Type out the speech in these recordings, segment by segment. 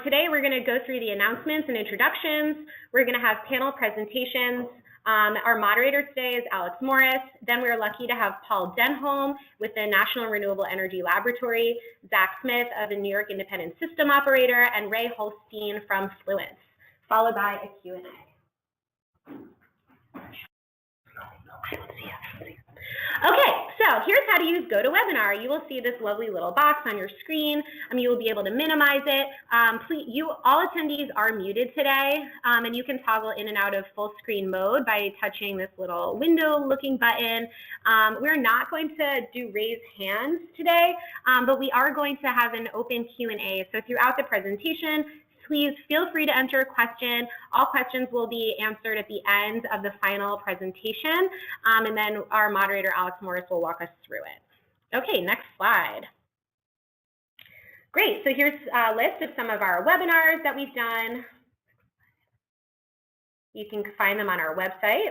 Today we're going to go through the announcements and introductions. We're going to have panel presentations. Our moderator today is Alex Morris. Then we're lucky to have Paul Denholm with the National Renewable Energy Laboratory, Zach Smith of the New York Independent System Operator, and Ray Hohenstein from Fluence, followed by a Q&A. Okay, so here's how to use GoToWebinar. You will see this lovely little box on your screen. You will be able to minimize it. All attendees are muted today, and you can toggle in and out of full screen mode by touching this little window looking button. We're not going to do raise hands today, but we are going to have an open Q&A. So throughout the presentation, please feel free to enter a question. All questions will be answered at the end of the final presentation, and then our moderator, Alex Morris, will walk us through it. Okay, next slide. Great, so here's a list of some of our webinars that we've done. You can find them on our website.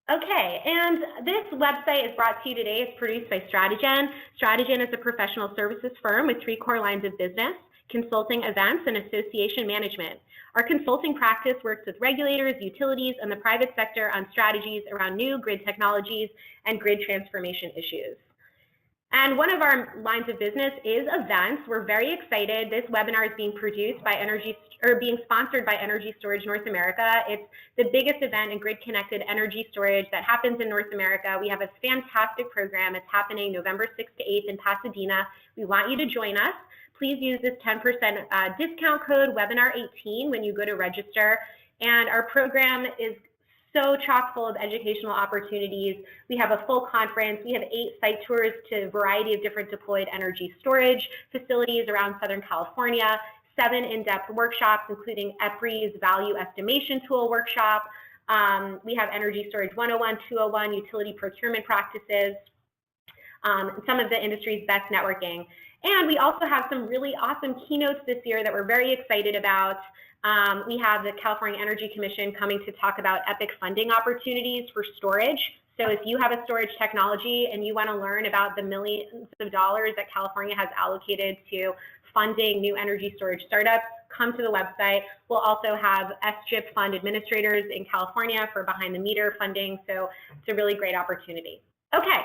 Okay, and this website is brought to you today. It's produced by Stratigen. Stratigen is a professional services firm with 3 core lines of business: consulting, events, and association management. Our consulting practice works with regulators, utilities, and the private sector on strategies around new grid technologies and grid transformation issues. And one of our lines of business is events. We're very excited. This webinar is being produced by being sponsored by Energy Storage North America. It's the biggest event in grid-connected energy storage that happens in North America. We have a fantastic program. It's happening November 6th to 8th in Pasadena. We want you to join us. Please use this 10% discount code webinar18 when you go to register. And our program is so chock full of educational opportunities. We have a full conference. We have 8 site tours to a variety of different deployed energy storage facilities around Southern California, 7 in-depth workshops, including EPRI's Value Estimation Tool workshop. We have Energy Storage 101, 201, utility procurement practices, some of the industry's best networking. And we also have some really awesome keynotes this year that we're very excited about. We have the California Energy Commission coming to talk about EPIC funding opportunities for storage. So if you have a storage technology and you want to learn about the millions of dollars that California has allocated to funding new energy storage startups, come to the website. We'll also have SGIP fund administrators in California for behind the meter funding. So it's a really great opportunity. Okay,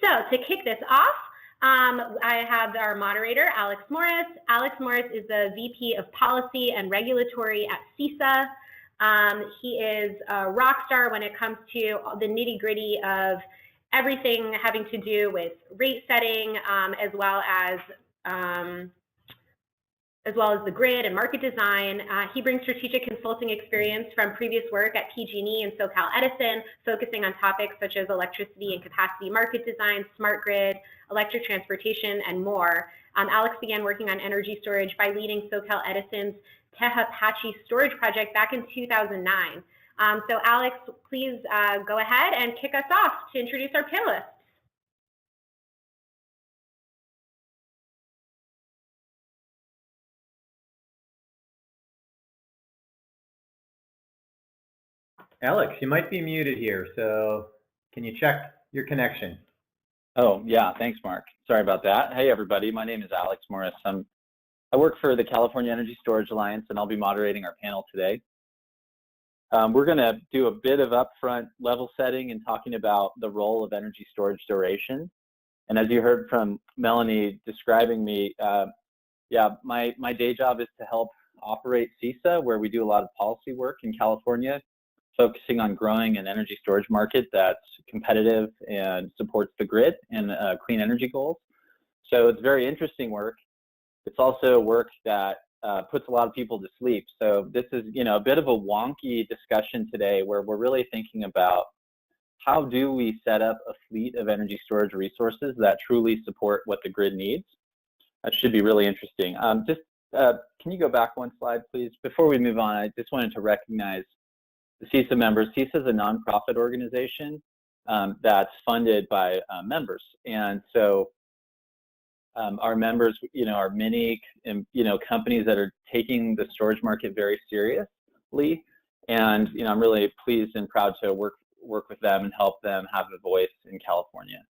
so to kick this off, I have our moderator, Alex Morris. Alex Morris is the VP of Policy and Regulatory at CISA. He is a rock star when it comes to the nitty-gritty of everything having to do with rate setting, as well as the grid and market design. He brings strategic consulting experience from previous work at PG&E and SoCal Edison, focusing on topics such as electricity and capacity market design, smart grid, electric transportation, and more. Alex began working on energy storage by leading SoCal Edison's Tehachapi storage project back in 2009. So Alex, please go ahead and kick us off to introduce our panelists. Alex, you might be muted here, so can you check your connection? Oh, yeah, thanks, Mark. Sorry about that. Hey, everybody, my name is Alex Morris. I work for the California Energy Storage Alliance, and I'll be moderating our panel today. We're going to do a bit of upfront level setting and talking about the role of energy storage duration. And as you heard from Melanie describing me, yeah, my day job is to help operate CISA, where we do a lot of policy work in California, focusing on growing an energy storage market that's competitive and supports the grid and clean energy goals. So it's very interesting work. It's also work that puts a lot of people to sleep. So this is, a bit of a wonky discussion today where we're really thinking about how do we set up a fleet of energy storage resources that truly support what the grid needs. That should be really interesting. Can you go back one slide, please? Before we move on, I just wanted to recognize the CISA members. CISA is a nonprofit organization that's funded by members, and so our members, are many, companies that are taking the storage market very seriously, and I'm really pleased and proud to work with them and help them have a voice in California.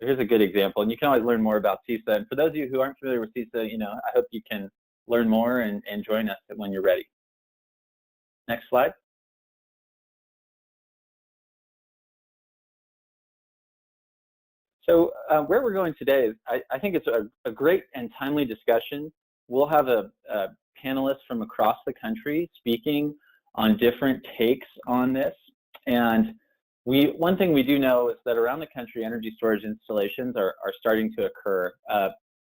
here's a good example, and you can always learn more about CISA. And for those of you who aren't familiar with CISA, I hope you can learn more and join us when you're ready. Next slide. So where we're going today is, I think it's a great and timely discussion. We'll have a panelist from across the country speaking on different takes on this. And one thing we do know is that around the country, energy storage installations are starting to occur.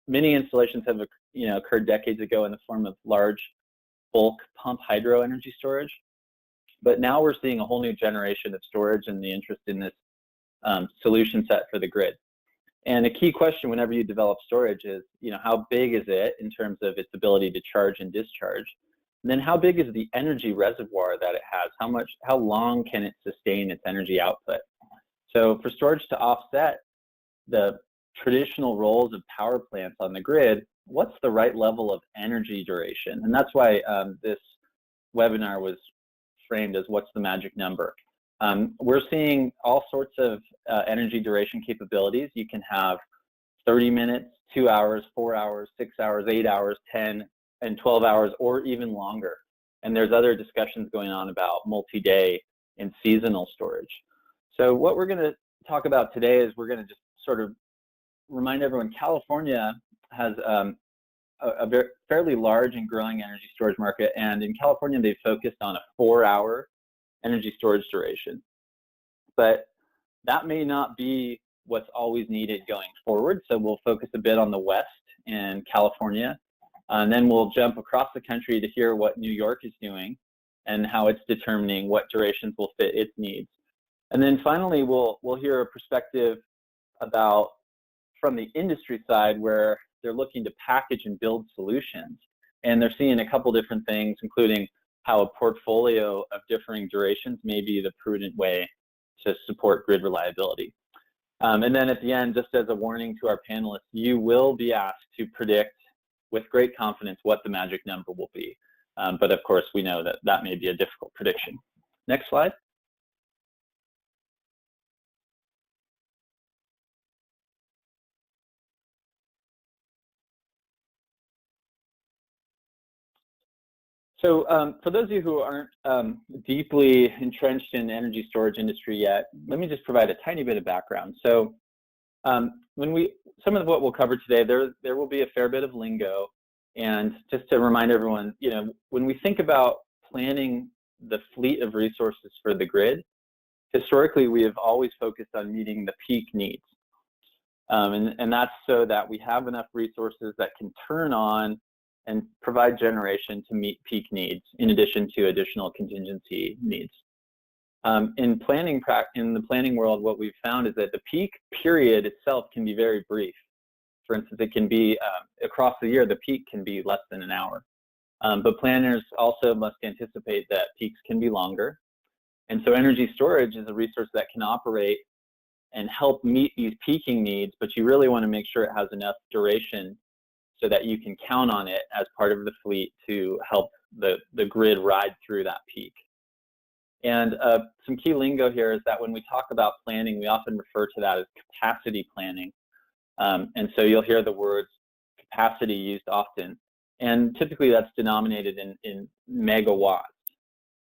Many installations have occurred decades ago in the form of large bulk pump hydro energy storage. But now we're seeing a whole new generation of storage and the interest in this solution set for the grid. And a key question whenever you develop storage is, how big is it in terms of its ability to charge and discharge? And then how big is the energy reservoir that it has? How long can it sustain its energy output? So for storage to offset the traditional roles of power plants on the grid, what's the right level of energy duration? And that's why this webinar was framed as what's the magic number. We're seeing all sorts of energy duration capabilities. You can have 30 minutes, 2 hours, 4 hours, 6 hours, 8 hours, 10 and 12 hours, or even longer. And there's other discussions going on about multi-day and seasonal storage. So what we're going to talk about today is we're going to just sort of remind everyone California has a fairly large and growing energy storage market. And in California, they focused on a 4-hour energy storage duration. But that may not be what's always needed going forward. So we'll focus a bit on the West and California. And then we'll jump across the country to hear what New York is doing and how it's determining what durations will fit its needs. And then finally, we'll hear a perspective about from the industry side where they're looking to package and build solutions. And they're seeing a couple different things, including how a portfolio of differing durations may be the prudent way to support grid reliability. And then at the end, just as a warning to our panelists, you will be asked to predict with great confidence what the magic number will be. But of course, we know that that may be a difficult prediction. Next slide. So for those of you who aren't deeply entrenched in the energy storage industry yet, let me just provide a tiny bit of background. So some of what we'll cover today, there will be a fair bit of lingo. And just to remind everyone, when we think about planning the fleet of resources for the grid, historically, we have always focused on meeting the peak needs. And that's so that we have enough resources that can turn on and provide generation to meet peak needs, in addition to additional contingency needs. In the planning world, what we've found is that the peak period itself can be very brief. For instance, it can be across the year, the peak can be less than an hour. But planners also must anticipate that peaks can be longer. And so energy storage is a resource that can operate and help meet these peaking needs, but you really want to make sure it has enough duration so that you can count on it as part of the fleet to help the grid ride through that peak. And some key lingo here is that when we talk about planning, we often refer to that as capacity planning. And so you'll hear the words capacity used often. And typically that's denominated in megawatts.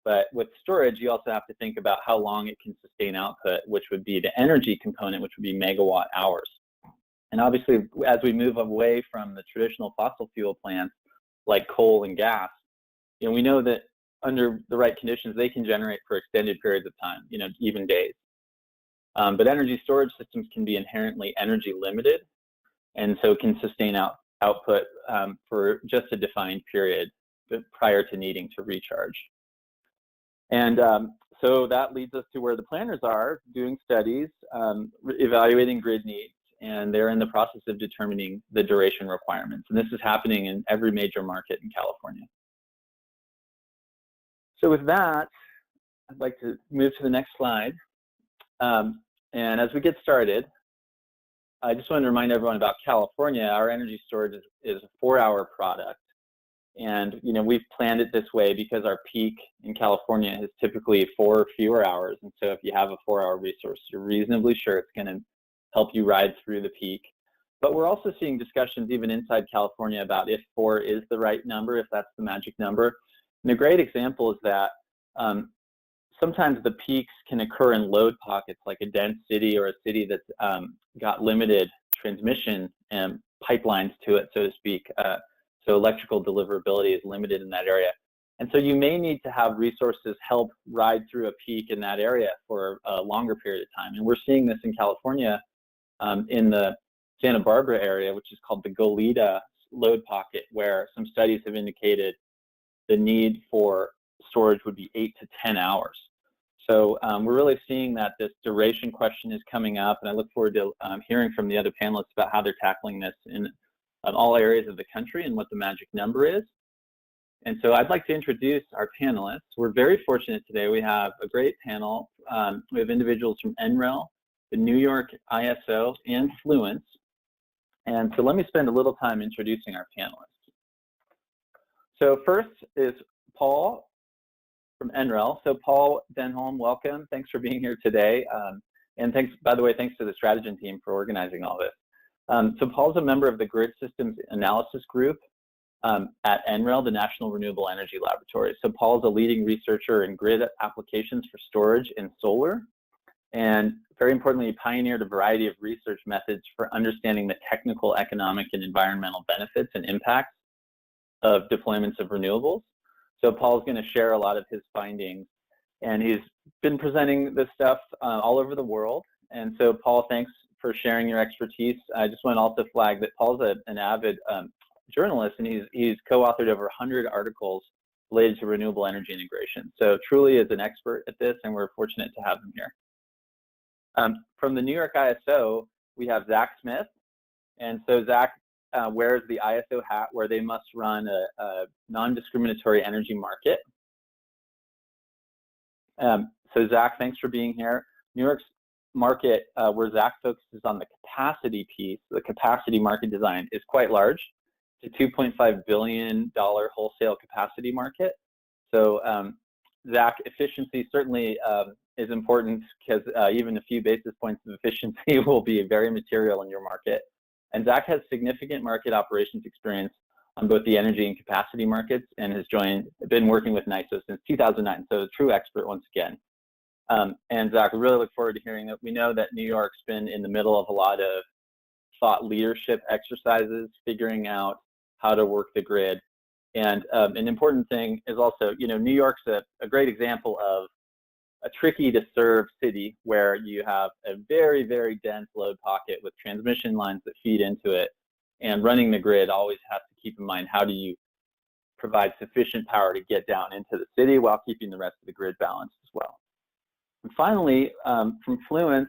But with storage, you also have to think about how long it can sustain output, which would be the energy component, which would be megawatt hours. And obviously, as we move away from the traditional fossil fuel plants like coal and gas, we know that under the right conditions, they can generate for extended periods of time, even days. But energy storage systems can be inherently energy limited, and so can sustain output for just a defined period prior to needing to recharge. And so that leads us to where the planners are doing studies, evaluating grid needs, and they're in the process of determining the duration requirements. And this is happening in every major market in California. So with that, I'd like to move to the next slide. And as we get started, I just want to remind everyone about California. Our energy storage is a 4-hour product. And we've planned it this way because our peak in California is typically 4 or fewer hours. And so if you have a 4-hour resource, you're reasonably sure it's going to help you ride through the peak. But we're also seeing discussions even inside California about if 4 is the right number, if that's the magic number. And a great example is that sometimes the peaks can occur in load pockets, like a dense city or a city that's got limited transmission and pipelines to it, so to speak. So electrical deliverability is limited in that area. And so you may need to have resources help ride through a peak in that area for a longer period of time. And we're seeing this in California in the Santa Barbara area, which is called the Goleta load pocket, where some studies have indicated the need for storage would be 8 to 10 hours. So we're really seeing that this duration question is coming up, and I look forward to hearing from the other panelists about how they're tackling this in all areas of the country and what the magic number is. And so I'd like to introduce our panelists. We're very fortunate today. We have a great panel. We have individuals from NREL, the New York ISO, and Fluence. And so let me spend a little time introducing our panelists. So first is Paul from NREL. So Paul Denholm, welcome. Thanks for being here today. And thanks, by the way, thanks to the Strategen team for organizing all this. So Paul's a member of the Grid Systems Analysis Group at NREL, the National Renewable Energy Laboratory. So Paul's a leading researcher in grid applications for storage and solar. And very importantly, he pioneered a variety of research methods for understanding the technical, economic, and environmental benefits and impacts of deployments of renewables. So Paul's going to share a lot of his findings, and he's been presenting this stuff all over the world. And so Paul, thanks for sharing your expertise. I just want to also flag that Paul's an avid journalist, and he's co-authored over 100 articles related to renewable energy integration. So truly is an expert at this, and we're fortunate to have him here. From the New York ISO, we have Zach Smith. And so Zach wears the ISO hat, where they must run a non-discriminatory energy market. So Zach, thanks for being here. New York's market, where Zach focuses on the capacity piece, the capacity market design, is quite large. It's a $2.5 billion wholesale capacity market. So Zach, efficiency certainly is important, because even a few basis points of efficiency will be very material in your market. And Zach has significant market operations experience on both the energy and capacity markets, and has been working with NISO since 2009, so a true expert once again. And Zach, we really look forward to hearing that. We know that New York's been in the middle of a lot of thought leadership exercises, figuring out how to work the grid. And an important thing is also, New York's a great example of a tricky to serve city, where you have a very, very dense load pocket with transmission lines that feed into it. And running the grid always has to keep in mind, how do you provide sufficient power to get down into the city while keeping the rest of the grid balanced as well. And finally, from Fluence,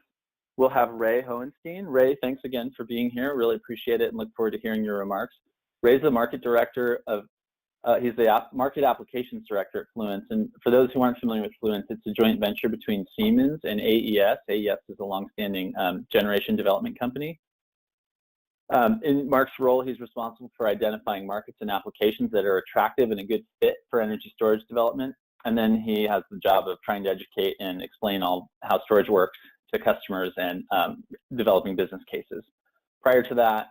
we'll have Ray Hohenstein. Ray, thanks again for being here. Really appreciate it and look forward to hearing your remarks. Ray's the market director of, he's the market applications director at Fluence. And for those who aren't familiar with Fluence, it's a joint venture between Siemens and AES. AES is a longstanding generation development company. In Mark's role, he's responsible for identifying markets and applications that are attractive and a good fit for energy storage development. And then he has the job of trying to educate and explain how storage works to customers and developing business cases. Prior to that,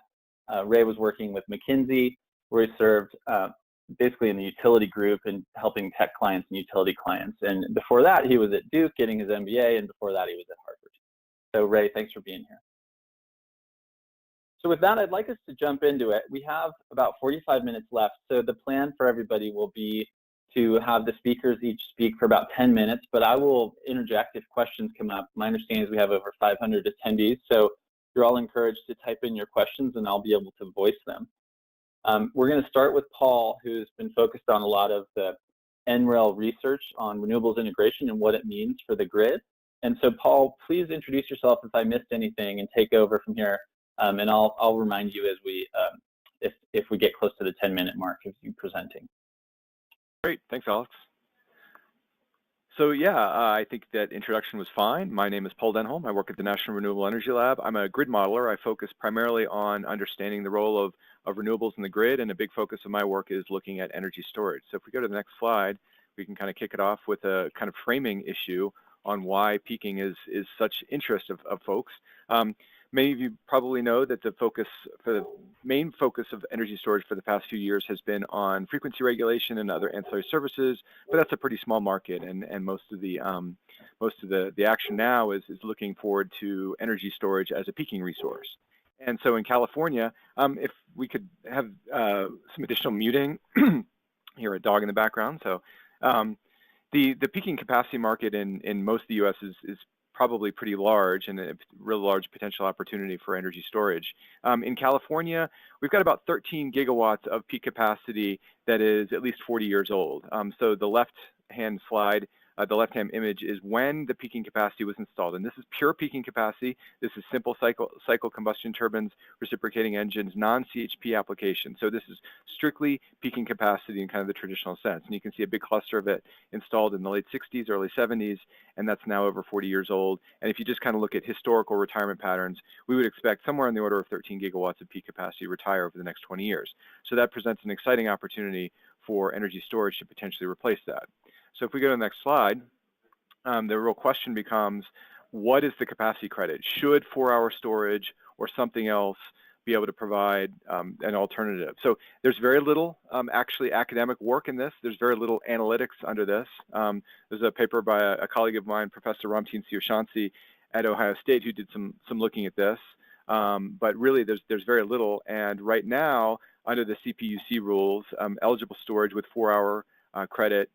Ray was working with McKinsey, where he served basically in the utility group and helping tech clients and utility clients. And before that, he was at Duke getting his MBA, and before that, he was at Harvard. So Ray, thanks for being here. So with that, I'd like us to jump into it. We have about 45 minutes left. So the plan for everybody will be to have the speakers each speak for about 10 minutes, but I will interject if questions come up. My understanding is we have over 500 attendees, so you're all encouraged to type in your questions and I'll be able to voice them. We're going to start with Paul, who's been focused on a lot of the NREL research on renewables integration and what it means for the grid. And so Paul, please introduce yourself if I missed anything and take over from here. And I'll remind you as we, if we get close to the 10-minute mark of you presenting. Great, thanks, Alex. So yeah, I think that introduction was fine. My name is Paul Denholm. I work at the National Renewable Energy Lab. I'm a grid modeler. I focus primarily on understanding the role of renewables in the grid, and a big focus of my work is looking at energy storage. So if we go to the next slide, we can kind of kick it off with a kind of framing issue on why peaking is such interest of folks. Many of you probably know that the main focus of energy storage for the past few years has been on frequency regulation and other ancillary services, but that's a pretty small market, and most of the action now is looking forward to energy storage as a peaking resource. And so in California, if we could have some additional muting, hear a dog in the background. So the peaking capacity market in most of the U.S. is probably pretty large and a real large potential opportunity for energy storage. In California, we've got about 13 gigawatts of peak capacity that is at least 40 years old. So the left-hand slide, the left-hand image is when the peaking capacity was installed. And this is pure peaking capacity. This is simple cycle combustion turbines, reciprocating engines, non-CHP application. So this is strictly peaking capacity in kind of the traditional sense. And you can see a big cluster of it installed in the late 60s, early 70s, and that's now over 40 years old. And if you just kind of look at historical retirement patterns, we would expect somewhere in the order of 13 gigawatts of peak capacity to retire over the next 20 years. So that presents an exciting opportunity for energy storage to potentially replace that. So if we go to the next slide, the real question becomes, what is the capacity credit? Should 4-hour storage or something else be able to provide an alternative? So there's very little actually academic work in this. There's very little analytics under this. There's a paper by a colleague of mine, Professor Ramtin Sioshansi at Ohio State, who did some looking at this. But really, there's very little. And right now, under the CPUC rules, eligible storage with 4-hour credit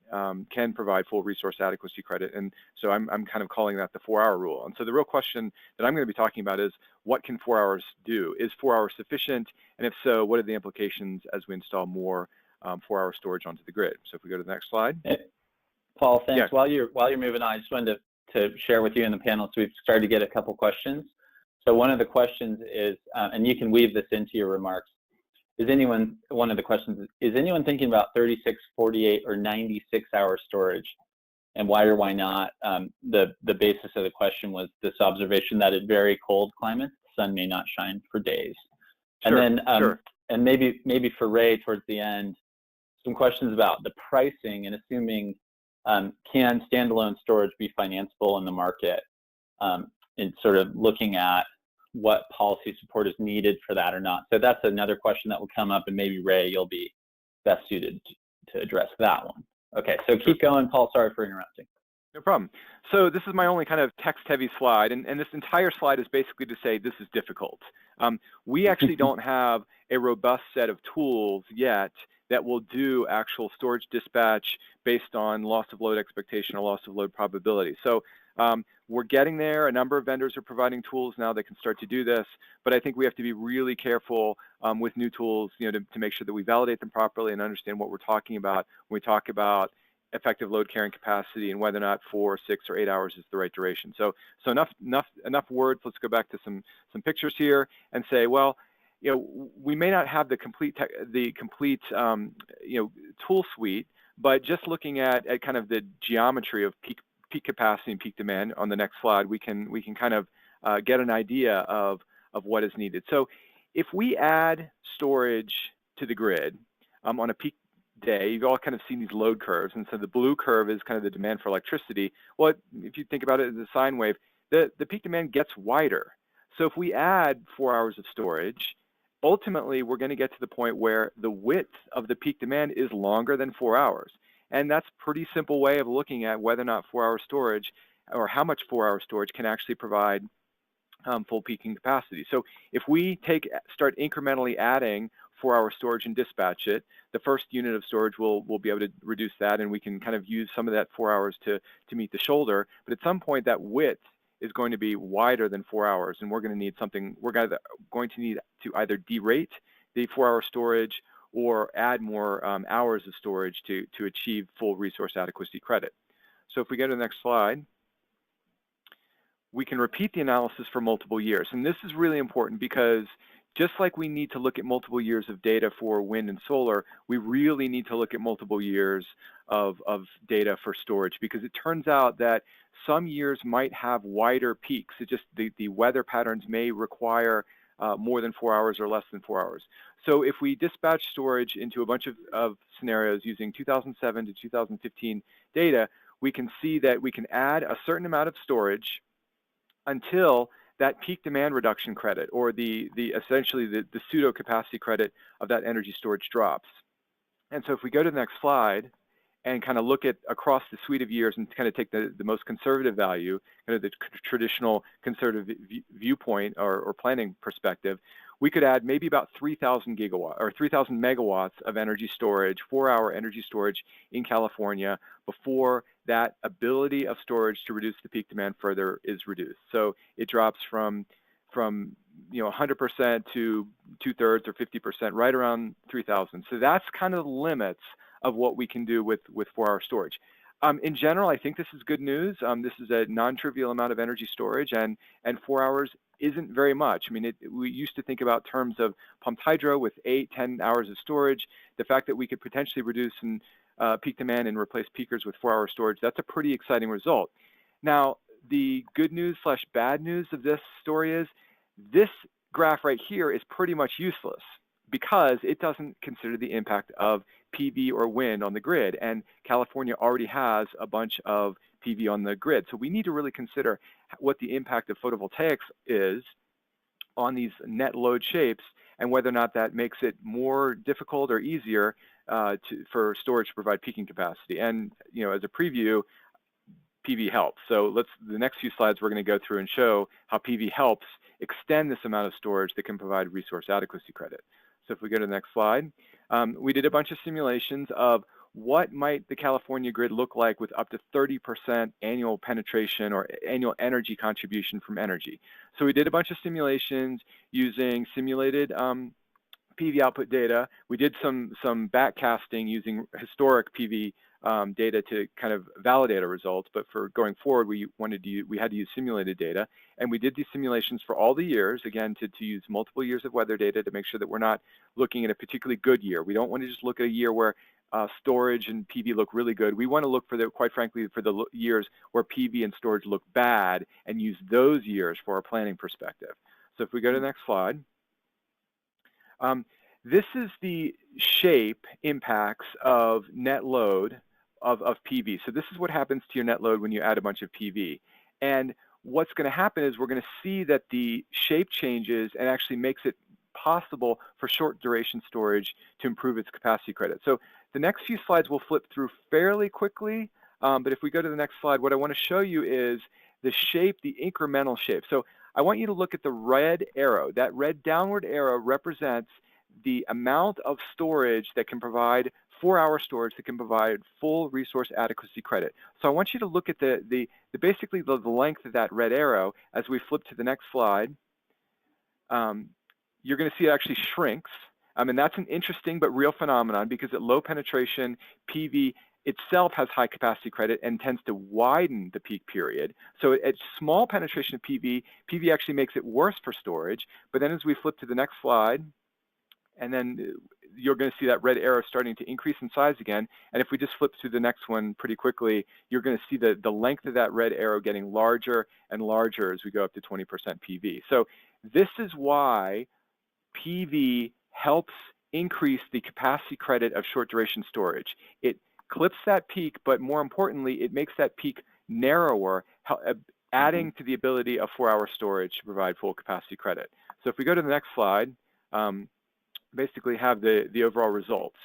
can provide full resource adequacy credit. And so I'm kind of calling that the 4-hour rule. And so the real question that I'm going to be talking about is, what can 4 hours do? Is 4 hours sufficient? And if so, what are the implications as we install more 4-hour storage onto the grid? So if we go to the next slide. Hey, Paul, thanks. Yeah. While you're moving on, I just wanted to share with you in the panel, so we've started to get a couple questions. So one of the questions is, and you can weave this into your remarks, one of the questions is anyone thinking about 36, 48, or 96-hour storage? And why or why not? The basis of the question was this observation that in very cold climates, the sun may not shine for days. Sure, and then, sure. and maybe for Ray towards the end, some questions about the pricing and assuming can standalone storage be financeable in the market, and sort of looking at what policy support is needed for that or not. So that's another question that will come up, and maybe Ray, you'll be best suited to address that one. Okay, so keep going, Paul. Sorry for interrupting. No problem. So this is my only kind of text-heavy slide, and this entire slide is basically to say this is difficult. We actually don't have a robust set of tools yet that will do actual storage dispatch based on loss of load expectation or loss of load probability. So we're getting there. A number of vendors are providing tools now that can start to do this, but I think we have to be really careful with new tools, to make sure that we validate them properly and understand what we're talking about when we talk about effective load carrying capacity and whether or not 4, 6, or 8 hours is the right duration. So enough words. Let's go back to some pictures here and say, well, we may not have the complete tool suite, but just looking at kind of the geometry of peak capacity and peak demand on the next slide, we can kind of get an idea of what is needed. So if we add storage to the grid on a peak day, you've all kind of seen these load curves, and so the blue curve is kind of the demand for electricity. Well, if you think about it as a sine wave, the peak demand gets wider. So if we add 4 hours of storage, ultimately we're going to get to the point where the width of the peak demand is longer than 4 hours. And that's a pretty simple way of looking at whether or not 4-hour storage, or how much 4-hour storage can actually provide full peaking capacity. So if we start incrementally adding 4-hour storage and dispatch it, the first unit of storage will be able to reduce that, and we can kind of use some of that 4 hours to meet the shoulder. But at some point, that width is going to be wider than 4 hours, and we're going to need something. We're going to need to either derate the 4-hour storage or add more hours of storage to achieve full resource adequacy credit. So if we go to the next slide, we can repeat the analysis for multiple years. And this is really important because just like we need to look at multiple years of data for wind and solar, we really need to look at multiple years of data for storage, because it turns out that some years might have wider peaks. It just the weather patterns may require more than 4 hours or less than 4 hours. So if we dispatch storage into a bunch of scenarios using 2007 to 2015 data, we can see that we can add a certain amount of storage until that peak demand reduction credit, or essentially the pseudo capacity credit of that energy storage drops. And so if we go to the next slide and kind of look at across the suite of years and kind of take the most conservative value, kind of the traditional conservative viewpoint or planning perspective, we could add maybe about 3,000 gigawatts or 3,000 megawatts of energy storage, 4-hour energy storage in California before that ability of storage to reduce the peak demand further is reduced. So it drops from 100% to 2/3 or 50%, right around 3,000. So that's kind of the limits of what we can do with 4-hour storage. In general, I think this is good news. This is a non-trivial amount of energy storage, and 4 hours isn't very much. I mean, we used to think about terms of pumped hydro with 8-10 hours of storage. The fact that we could potentially reduce peak demand and replace peakers with 4-hour storage, that's a pretty exciting result. Now, the good news / bad news of this story is this graph right here is pretty much useless because it doesn't consider the impact of PV or wind on the grid, and California already has a bunch of PV on the grid. So we need to really consider what the impact of photovoltaics is on these net load shapes and whether or not that makes it more difficult or easier for storage to provide peaking capacity. And as a preview, PV helps. So the next few slides we're going to go through and show how PV helps extend this amount of storage that can provide resource adequacy credit. So if we go to the next slide, we did a bunch of simulations of what might the California grid look like with up to 30% annual penetration or annual energy contribution from energy. So we did a bunch of simulations using simulated PV output data. We did some backcasting using historic PV data to kind of validate our results, but for going forward, we had to use simulated data, and we did these simulations for all the years, again, to use multiple years of weather data to make sure that we're not looking at a particularly good year. We don't want to just look at a year where storage and PV look really good. We want to look for quite frankly, for the years where PV and storage look bad and use those years for our planning perspective. So if we go to the next slide, this is the shape impacts of net load of PV. So this is what happens to your net load when you add a bunch of PV. And what's going to happen is we're going to see that the shape changes and actually makes it possible for short duration storage to improve its capacity credit. So the next few slides we'll flip through fairly quickly, but if we go to the next slide, what I want to show you is the shape, the incremental shape. So I want you to look at the red arrow. That red downward arrow represents the amount of storage that can provide 4-hour storage that can provide full resource adequacy credit. So I want you to look at basically the length of that red arrow as we flip to the next slide. You're going to see it actually shrinks. And that's an interesting but real phenomenon because at low penetration, PV itself has high capacity credit and tends to widen the peak period. So at small penetration of PV, PV actually makes it worse for storage. But then as we flip to the next slide, and then you're going to see that red arrow starting to increase in size again. And if we just flip to the next one pretty quickly, you're going to see the length of that red arrow getting larger and larger as we go up to 20% PV. So this is why PV helps increase the capacity credit of short duration storage. It clips that peak, but more importantly, it makes that peak narrower, adding to the ability of 4-hour storage to provide full capacity credit. So if we go to the next slide, basically have the overall results.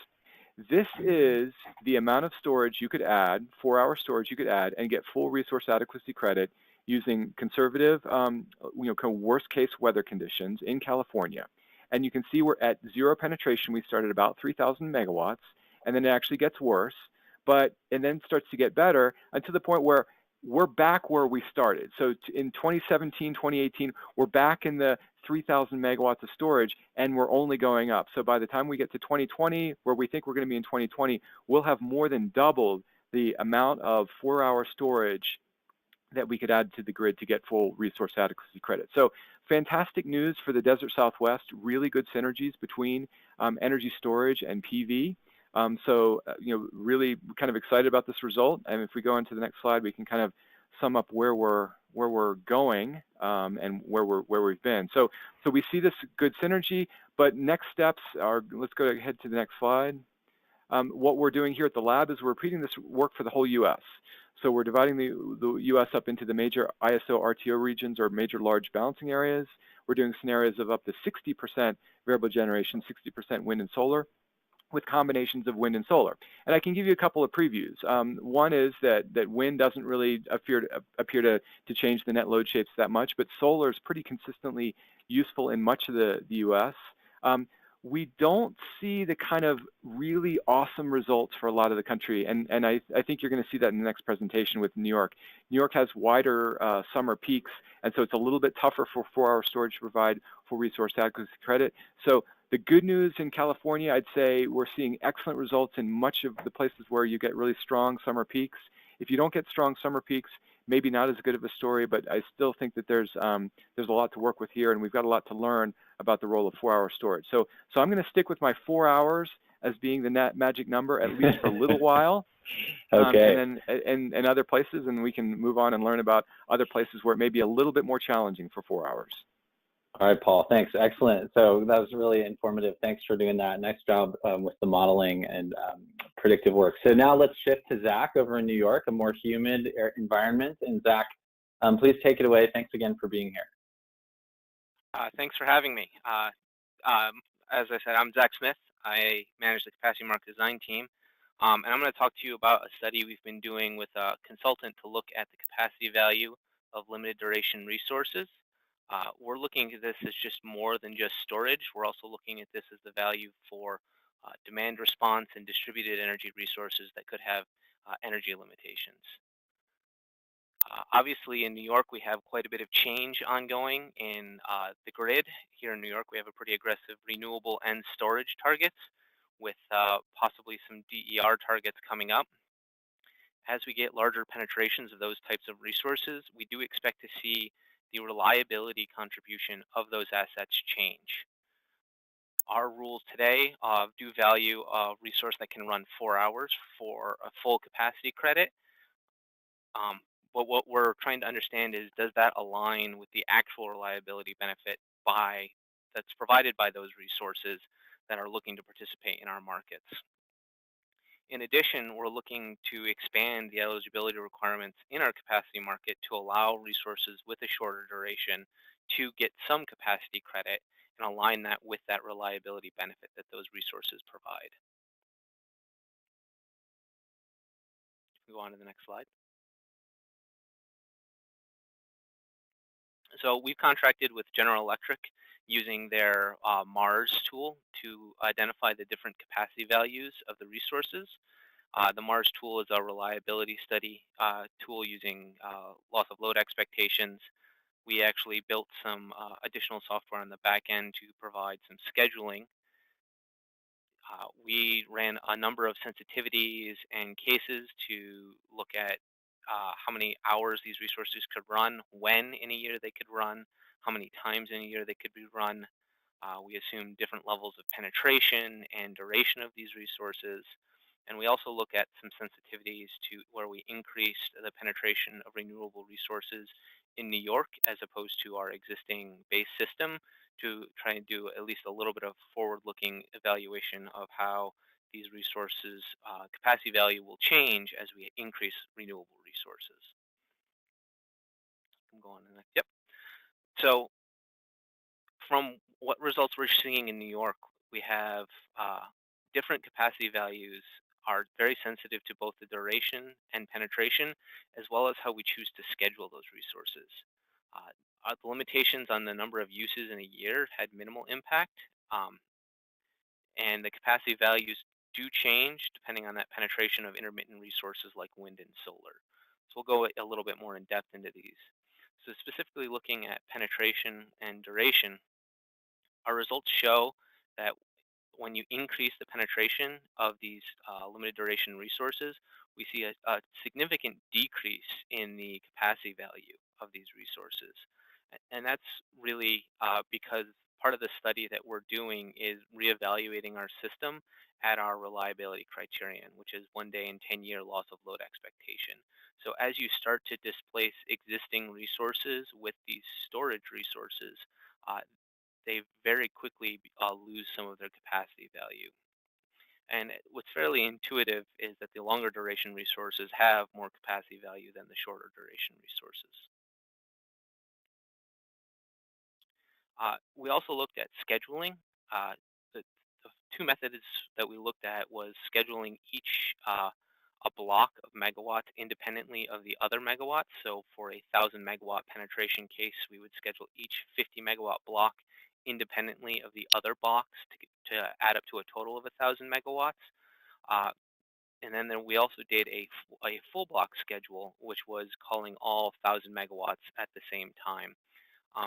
This is the amount of storage you could add, 4-hour storage you could add, and get full resource adequacy credit using conservative, kind of worst case weather conditions in California. And you can see we're at 0 penetration. We started about 3,000 megawatts, and then it actually gets worse, and then starts to get better until the point where we're back where we started. So in 2017, 2018, we're back in the 3,000 megawatts of storage, and we're only going up. So by the time we get to 2020, where we think we're going to be in 2020, we'll have more than doubled the amount of 4-hour storage that we could add to the grid to get full resource adequacy credit. So fantastic news for the Desert Southwest, really good synergies between energy storage and PV. Really kind of excited about this result. And if we go into the next slide, we can kind of sum up where we're going and where we've been. So we see this good synergy, but next steps are, let's go ahead to the next slide. What we're doing here at the lab is we're repeating this work for the whole US. So we're dividing the U.S. up into the major ISO RTO regions, or major large balancing areas. We're doing scenarios of up to 60% variable generation, 60% wind and solar, with combinations of wind and solar. And I can give you a couple of previews. One is that wind doesn't really appear to change the net load shapes that much, but solar is pretty consistently useful in much of the US. We don't see the kind of really awesome results for a lot of the country, and I think you're going to see that in the next presentation with New York. New York has wider summer peaks, and so it's a little bit tougher for 4-hour storage to provide full resource adequacy credit. So the good news in California, I'd say we're seeing excellent results in much of the places where you get really strong summer peaks. If you don't get strong summer peaks, maybe not as good of a story, but I still think that there's a lot to work with here, and we've got a lot to learn about the role of 4-hour storage. So I'm going to stick with my 4 hours as being the magic number, at least for a little while. Okay. And then and other places, and we can move on and learn about other places where it may be a little bit more challenging for 4 hours. All right, Paul, thanks. Excellent. So that was really informative. Thanks for doing that. Nice job with the modeling and predictive work. So now let's shift to Zach over in New York, a more humid environment. And Zach, please take it away. Thanks again for being here. Thanks for having me. As I said, I'm Zach Smith. I manage the capacity market design team. And I'm going to talk to you about a study we've been doing with a consultant to look at the capacity value of limited duration resources. We're looking at this as just more than just storage. We're also looking at this as the value for demand response and distributed energy resources that could have energy limitations. Obviously, in New York, we have quite a bit of change ongoing in the grid. Here in New York, we have a pretty aggressive renewable and storage targets, with possibly some DER targets coming up. As we get larger penetrations of those types of resources, we do expect to see the reliability contribution of those assets change. Our rules today do value a resource that can run 4 hours for a full capacity credit. But what we're trying to understand is, does that align with the actual reliability benefit that's provided by those resources that are looking to participate in our markets? In addition, we're looking to expand the eligibility requirements in our capacity market to allow resources with a shorter duration to get some capacity credit and align that with that reliability benefit that those resources provide. Go on to the next slide. So we've contracted with General Electric using their MARS tool to identify the different capacity values of the resources. The MARS tool is a reliability study tool using loss of load expectations. We actually built some additional software on the back end to provide some scheduling. We ran a number of sensitivities and cases to look at how many hours these resources could run, when in a year they could run, how many times in a year they could be run. We assumed different levels of penetration and duration of these resources. And we also look at some sensitivities to where we increased the penetration of renewable resources in New York as opposed to our existing base system, to try and do at least a little bit of forward-looking evaluation of how these resources capacity value will change as we increase renewable resources. I'm going to the next. Yep. So from what results we're seeing in New York, we have different capacity values are very sensitive to both the duration and penetration, as well as how we choose to schedule those resources. The limitations on the number of uses in a year had minimal impact, and the capacity values do change depending on that penetration of intermittent resources like wind and solar. So we'll go a little bit more in depth into these. So specifically looking at penetration and duration, our results show that when you increase the penetration of these limited duration resources, we see a significant decrease in the capacity value of these resources. And that's really because part of the study that we're doing is reevaluating our system at our reliability criterion, which is 1 day and 10-year loss of load expectation. So as you start to displace existing resources with these storage resources, they very quickly lose some of their capacity value. And what's fairly intuitive is that the longer duration resources have more capacity value than the shorter duration resources. We also looked at scheduling. The, the two methods that we looked at was scheduling each a block of megawatts independently of the other megawatts. So for a 1,000 megawatt penetration case, we would schedule each 50 megawatt block independently of the other blocks to add up to a total of 1,000 megawatts. And then we also did a full block schedule, which was calling all 1,000 megawatts at the same time.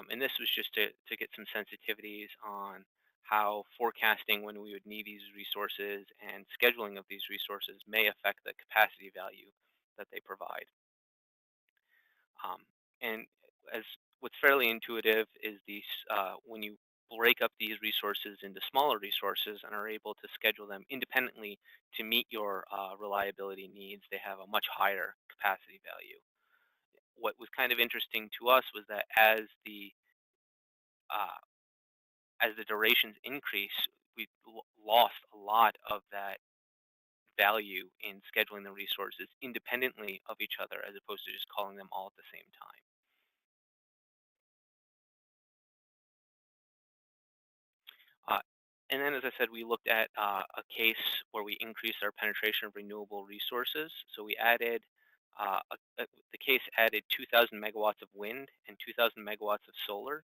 And this was just to get some sensitivities on how forecasting when we would need these resources and scheduling of these resources may affect the capacity value that they provide. And as what's fairly intuitive is these when you break up these resources into smaller resources and are able to schedule them independently to meet your reliability needs, they have a much higher capacity value. What was kind of interesting to us was that uh, as the durations increase, we lost a lot of that value in scheduling the resources independently of each other as opposed to just calling them all at the same time. Uh, and then, as I said, we looked at a case where we increased our penetration of renewable resources. So we added, the case added 2,000 megawatts of wind and 2,000 megawatts of solar.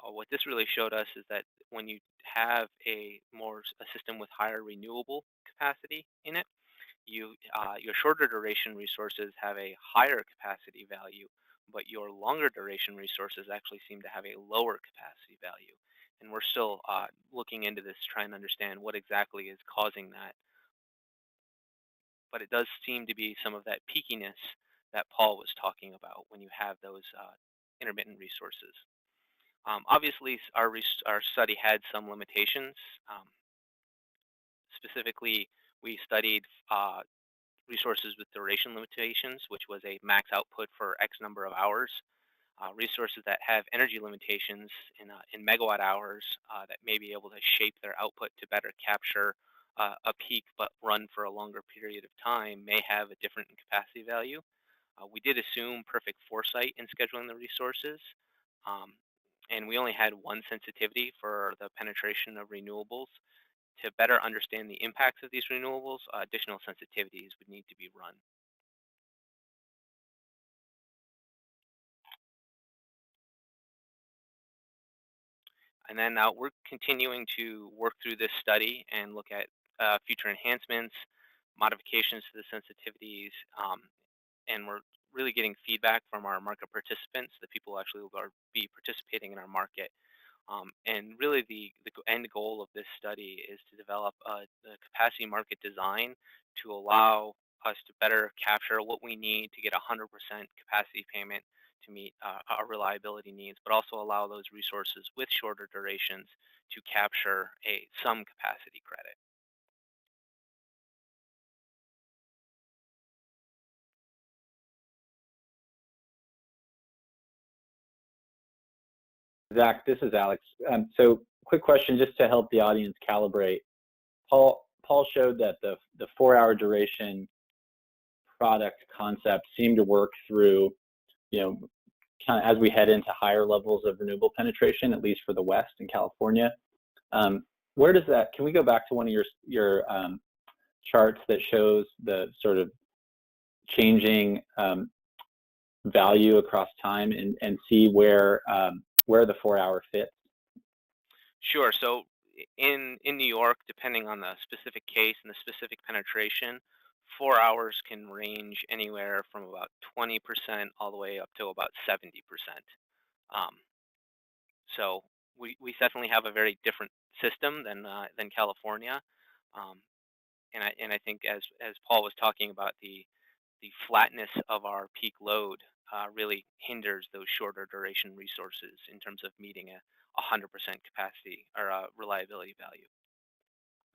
What this really showed us is that when you have a system with higher renewable capacity in it, your shorter duration resources have a higher capacity value, but your longer duration resources actually seem to have a lower capacity value. And we're still looking into this, trying to understand what exactly is causing that. But it does seem to be some of that peakiness that Paul was talking about when you have those intermittent resources. Obviously, our study had some limitations. Specifically, we studied resources with duration limitations, which was a max output for X number of hours. Resources that have energy limitations in megawatt hours that may be able to shape their output to better capture a peak but run for a longer period of time may have a different capacity value. We did assume perfect foresight in scheduling the resources, um, and we only had one sensitivity for the penetration of renewables. To better understand the impacts of these renewables, additional sensitivities would need to be run. And then we're continuing to work through this study and look at future enhancements, modifications to the sensitivities, and we're really getting feedback from our market participants, the people who actually will be participating in our market. And really the end goal of this study is to develop the capacity market design to allow us to better capture what we need to get 100% capacity payment to meet our reliability needs, but also allow those resources with shorter durations to capture some capacity credit. Zach, this is Alex. So quick question just to help the audience calibrate. Paul showed that the 4-hour duration product concept seemed to work through, kind of as we head into higher levels of renewable penetration, at least for the West in California. Where does that, can we go back to one of your charts that shows the sort of changing value across time and see where the 4-hour fits? Sure. So in New York, depending on the specific case and the specific penetration, 4 hours can range anywhere from about 20% all the way up to about 70%. Um, so we definitely have a very different system than California, um, and I think as Paul was talking about, the flatness of our peak load really hinders those shorter duration resources in terms of meeting a 100% capacity or reliability value.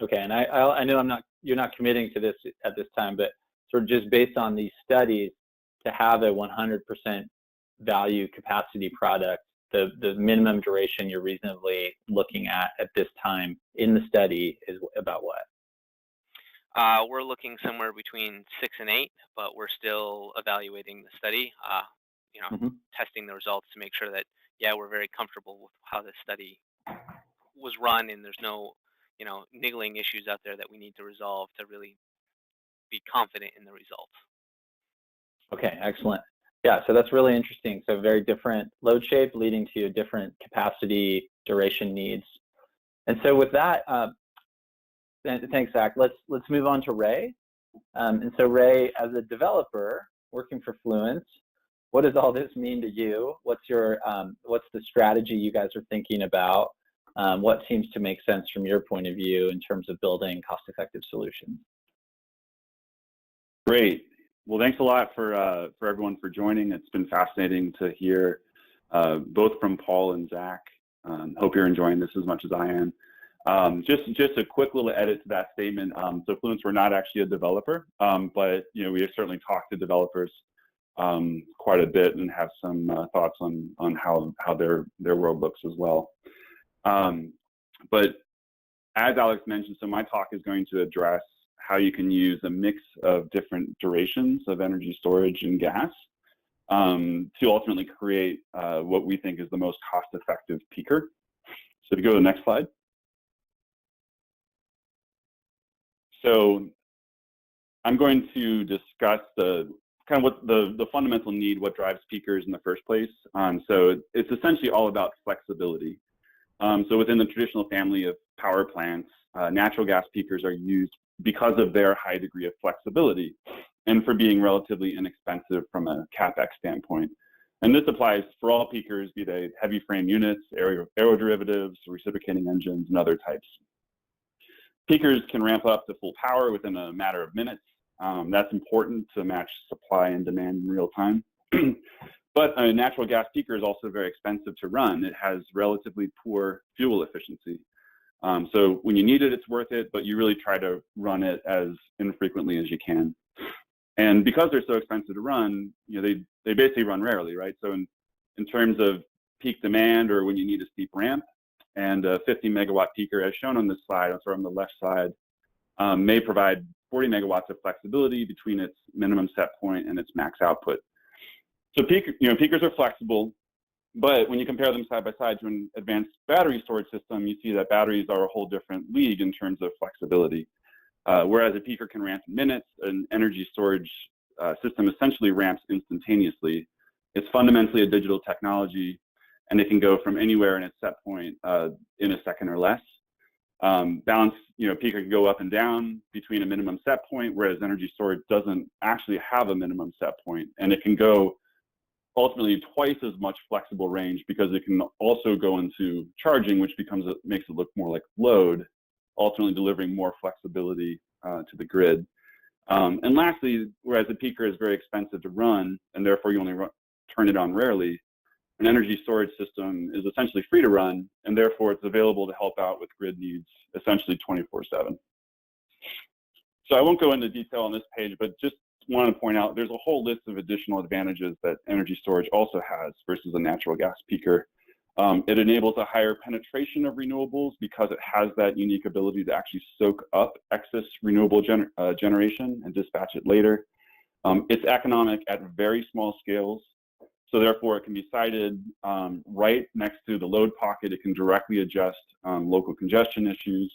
Okay, and I know you're not committing to this at this time, but sort of just based on these studies, to have a 100% value capacity product, the minimum duration you're reasonably looking at this time in the study is about what? We're looking somewhere between 6 and 8, but we're still evaluating the study, testing the results to make sure that, yeah, we're very comfortable with how the study was run and there's no, niggling issues out there that we need to resolve to really be confident in the results. Okay, excellent. Yeah, so that's really interesting. So very different load shape leading to different capacity duration needs. And so with that, thanks, Zach. Let's move on to Ray. And so Ray, as a developer working for Fluence, what does all this mean to you? What's the strategy you guys are thinking about? What seems to make sense from your point of view in terms of building cost-effective solutions? Great. Well, thanks a lot for everyone for joining. It's been fascinating to hear both from Paul and Zach. Hope you're enjoying this as much as I am. Just a quick little edit to that statement. So Fluence, we're not actually a developer, but we have certainly talked to developers quite a bit and have some thoughts on how their world looks as well. But as Alex mentioned, so my talk is going to address how you can use a mix of different durations of energy storage and gas to ultimately create what we think is the most cost-effective peaker. So if you go to the next slide. So I'm going to discuss the fundamental need, what drives peakers in the first place. So it's essentially all about flexibility. So within the traditional family of power plants, natural gas peakers are used because of their high degree of flexibility and for being relatively inexpensive from a CapEx standpoint. And this applies for all peakers, be they heavy frame units, aeroderivatives, reciprocating engines, and other types. Peakers can ramp up to full power within a matter of minutes. That's important to match supply and demand in real time. But a natural gas peaker is also very expensive to run. It has relatively poor fuel efficiency. So when you need it, it's worth it, but you really try to run it as infrequently as you can. And because they're so expensive to run, they basically run rarely, right? So in terms of peak demand or when you need a steep ramp, and a 50 megawatt peaker, as shown on this slide, on the left side, may provide 40 megawatts of flexibility between its minimum set point and its max output. So peakers are flexible, but when you compare them side by side to an advanced battery storage system, you see that batteries are a whole different league in terms of flexibility. Whereas a peaker can ramp in minutes, an energy storage system essentially ramps instantaneously. It's fundamentally a digital technology, and it can go from anywhere in its set point in a second or less. Balance, peaker can go up and down between a minimum set point, whereas energy storage doesn't actually have a minimum set point, and it can go ultimately twice as much flexible range because it can also go into charging, which makes it look more like load, ultimately delivering more flexibility to the grid. And lastly, whereas a peaker is very expensive to run, and therefore you only turn it on rarely, an energy storage system is essentially free to run, and therefore it's available to help out with grid needs essentially 24/7. So I won't go into detail on this page, but just want to point out there's a whole list of additional advantages that energy storage also has versus a natural gas peaker. It enables a higher penetration of renewables because it has that unique ability to actually soak up excess renewable generation and dispatch it later. It's economic at very small scales, so therefore it can be sited right next to the load pocket. It can directly adjust local congestion issues.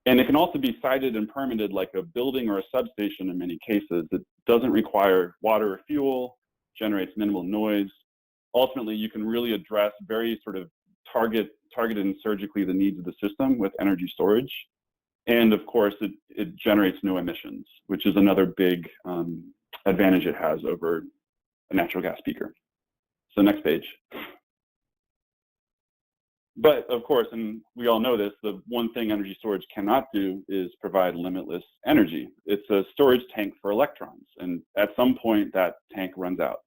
And it can also be sited and permitted like a building or a substation in many cases. It doesn't require water or fuel, generates minimal noise. Ultimately, you can really address very sort of targeted and surgically the needs of the system with energy storage. And of course, it generates no emissions, which is another big advantage it has over a natural gas peaker. So next page. But of course, and we all know this, the one thing energy storage cannot do is provide limitless energy. It's a storage tank for electrons, and at some point that tank runs out.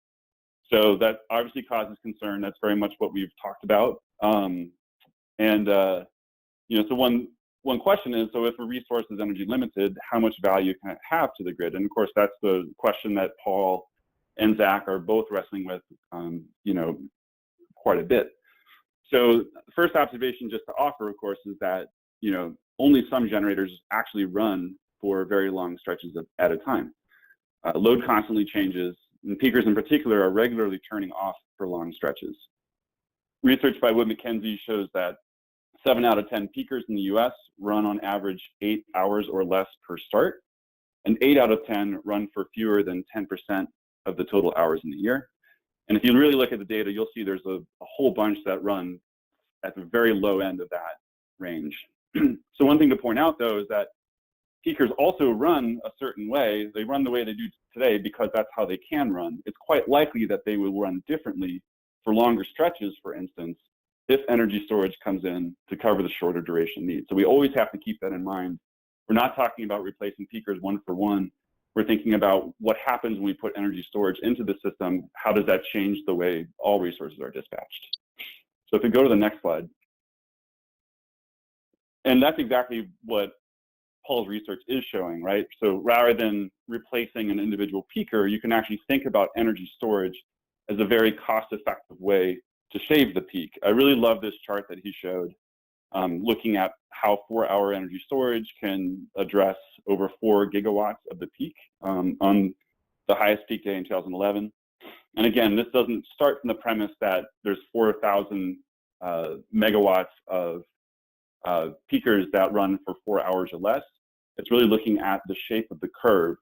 So that obviously causes concern. That's very much what we've talked about. So one question is, so if a resource is energy limited, how much value can it have to the grid? And of course, that's the question that Paul and Zach are both wrestling with, quite a bit. So the first observation just to offer, of course, is that, only some generators actually run for very long stretches at a time. Load constantly changes, and peakers in particular are regularly turning off for long stretches. Research by Wood Mackenzie shows that 7 out of 10 peakers in the US run on average 8 hours or less per start, and 8 out of 10 run for fewer than 10% of the total hours in the year. And if you really look at the data, you'll see there's a whole bunch that run at the very low end of that range. So one thing to point out, though, is that peakers also run a certain way. They run the way they do today because that's how they can run. It's quite likely that they will run differently for longer stretches, for instance, if energy storage comes in to cover the shorter duration needs. So we always have to keep that in mind. We're not talking about replacing peakers one for one. We're thinking about what happens when we put energy storage into the system. How does that change the way all resources are dispatched? So if we go to the next slide. And that's exactly what Paul's research is showing, right? So rather than replacing an individual peaker, you can actually think about energy storage as a very cost-effective way to shave the peak. I really love this chart that he showed, looking at how 4-hour energy storage can address over 4 gigawatts of the peak on the highest peak day in 2011. And again, this doesn't start from the premise that there's 4,000 megawatts of peakers that run for 4 hours or less. It's really looking at the shape of the curve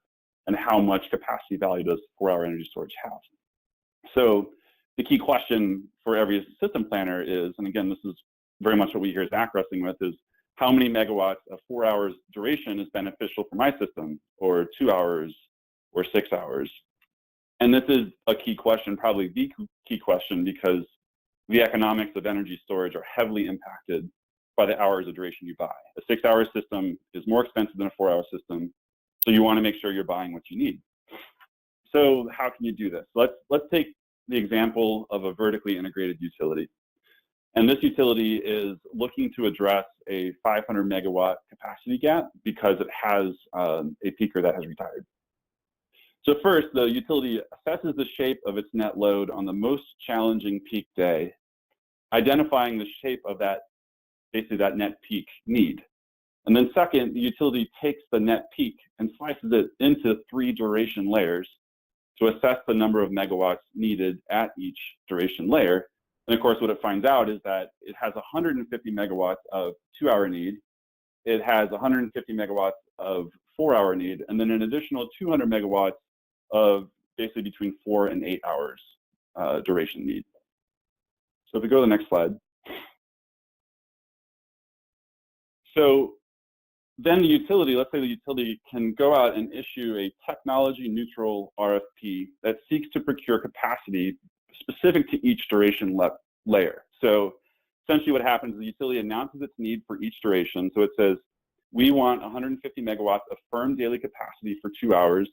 and how much capacity value does 4-hour energy storage have. So the key question for every system planner is, and again, this is very much what we hear Zach wrestling with, is how many megawatts of 4 hours duration is beneficial for my system, or 2 hours, or 6 hours? And this is a key question, probably the key question, because the economics of energy storage are heavily impacted by the hours of duration you buy. A 6-hour system is more expensive than a 4-hour system, so you want to make sure you're buying what you need. So how can you do this? Let's take the example of a vertically integrated utility. And this utility is looking to address a 500 megawatt capacity gap because it has a peaker that has retired. So first, the utility assesses the shape of its net load on the most challenging peak day, identifying the shape of that, basically that net peak need. And then second, the utility takes the net peak and slices it into 3 duration layers to assess the number of megawatts needed at each duration layer. And of course, what it finds out is that it has 150 megawatts of 2-hour need, it has 150 megawatts of 4-hour need, and then an additional 200 megawatts of basically between 4 and 8 hours duration need. So if we go to the next slide. So then the utility, let's say the utility can go out and issue a technology neutral RFP that seeks to procure capacity specific to each duration layer. So essentially what happens is the utility announces its need for each duration. So it says, we want 150 megawatts of firm daily capacity for 2 hours,